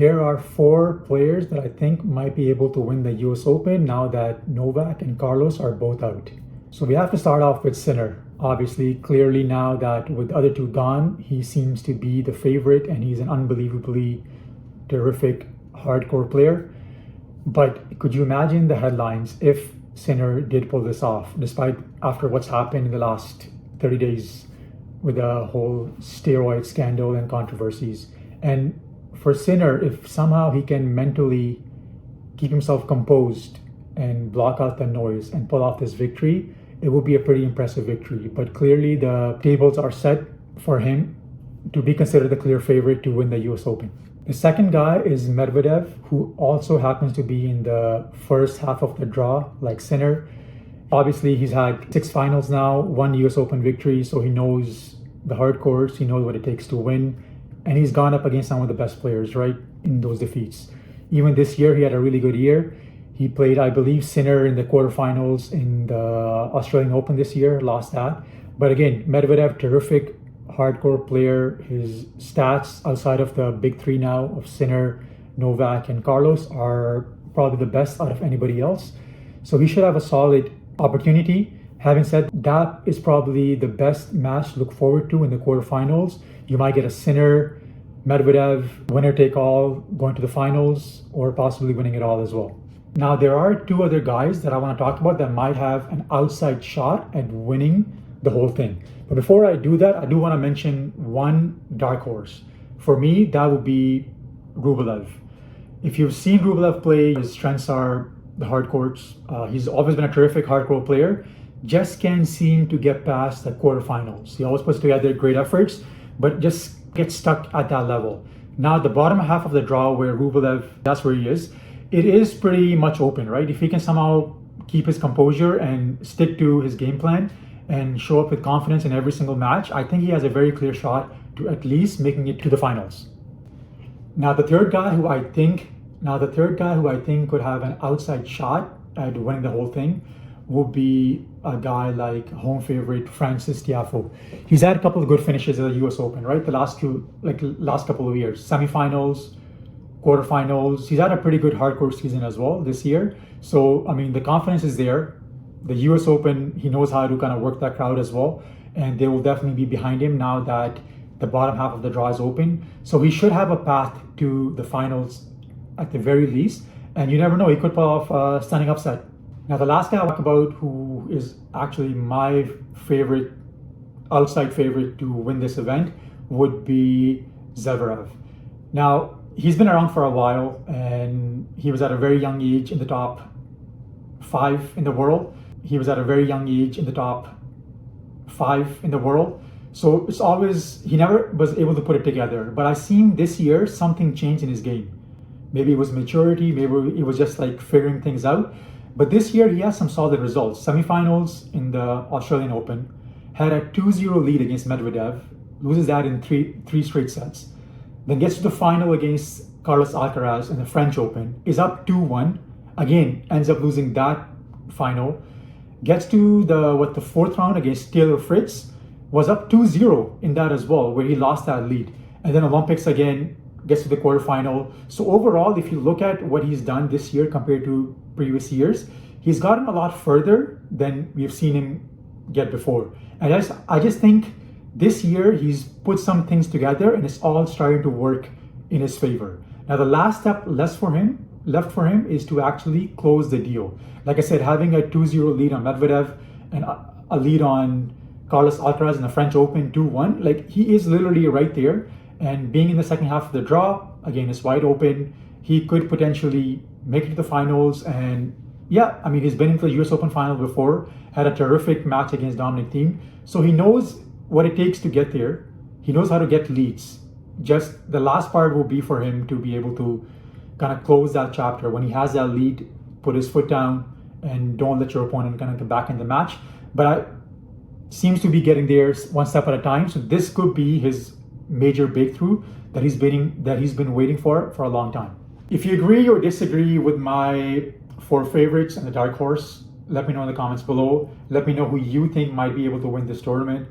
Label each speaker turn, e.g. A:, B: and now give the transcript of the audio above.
A: There are four players that I think might be able to win the US Open now that Novak and Carlos are both out. So we have to start off with Sinner. Obviously, clearly now that with the other two gone, he seems to be the favorite and he's an unbelievably terrific hardcore player. But could you imagine the headlines if Sinner did pull this off, despite after what's happened in the last 30 days with the whole steroid scandal and controversies? And for Sinner, if somehow he can mentally keep himself composed and block out the noise and pull off this victory, it will be a pretty impressive victory. But clearly the tables are set for him to be considered the clear favorite to win the US Open. The second guy is Medvedev, who also happens to be in the first half of the draw, like Sinner. Obviously, he's had 6 finals now, 1 US Open victory, so he knows the hard course, he knows what it takes to win. And he's gone up against some of the best players, right, in those defeats. Even this year, he had a really good year. He played, I believe, Sinner in the quarterfinals in the Australian Open this year, lost that. But again, Medvedev, terrific hardcore player. His stats outside of the big three now of Sinner, Novak, and Carlos are probably the best out of anybody else. So he should have a solid opportunity. Having said that, is probably the best match to look forward to in the quarterfinals. You might get a Sinner, Medvedev, winner take all, going to the finals, or possibly winning it all as well. Now, there are 2 other guys that I want to talk about that might have an outside shot at winning the whole thing. But before I do that, I do want to mention one dark horse. For me, that would be Rublev. If you've seen Rublev play, his strengths are the hard courts. He's always been a terrific hardcore player. Just can't seem to get past the quarterfinals. He always puts together great efforts, but just gets stuck at that level. Now, the bottom half of the draw where Rublev, that's where he is, it is pretty much open, right? If he can somehow keep his composure and stick to his game plan and show up with confidence in every single match, I think he has a very clear shot to at least making it to the finals. Now, the third guy who I think could have an outside shot at winning the whole thing would be a guy like home favorite Frances Tiafoe. He's had a couple of good finishes at the US Open, right? The last couple of years, semifinals, quarterfinals. He's had a pretty good hardcore season as well this year. So, I mean, the confidence is there. The US Open, he knows how to kind of work that crowd as well. And they will definitely be behind him now that the bottom half of the draw is open. So he should have a path to the finals at the very least. And you never know, he could pull off a stunning upset. Now, the last guy I'll talk about, who is actually my favorite, outside favorite to win this event, would be Zverev. Now, he's been around for a while, and he was at a very young age in the top 5 in the world. So it's always, he never was able to put it together. But I've seen this year something change in his game. Maybe it was maturity, maybe it was just like figuring things out. But this year he has some solid results. Semifinals in the Australian Open, had a 2-0 lead against Medvedev, loses that in three straight sets. Then gets to the final against Carlos Alcaraz in the French Open, is up 2-1, again ends up losing that final. Gets to the 4th round against Taylor Fritz, was up 2-0 in that as well, where he lost that lead. And then Olympics again, gets to the quarterfinal. So overall, if you look at what he's done this year compared to previous years, he's gotten a lot further than we've seen him get before. And I just think this year he's put some things together and it's all starting to work in his favor. Now, the last step left for him is to actually close the deal. Like I said, having a 2-0 lead on Medvedev and a lead on Carlos Alcaraz in the French Open 2-1, like he is literally right there. And being in the second half of the draw, again, it's wide open. He could potentially make it to the finals. And yeah, I mean, he's been into the US Open final before, had a terrific match against Dominic Thiem. So he knows what it takes to get there. He knows how to get leads. Just the last part will be for him to be able to kind of close that chapter. When he has that lead, put his foot down and don't let your opponent kind of come back in the match. But seems to be getting there one step at a time. So this could be his major breakthrough that he's been waiting for a long time. If you agree or disagree with my 4 favorites and the dark horse, let me know in the comments below. Let me know who you think might be able to win this tournament.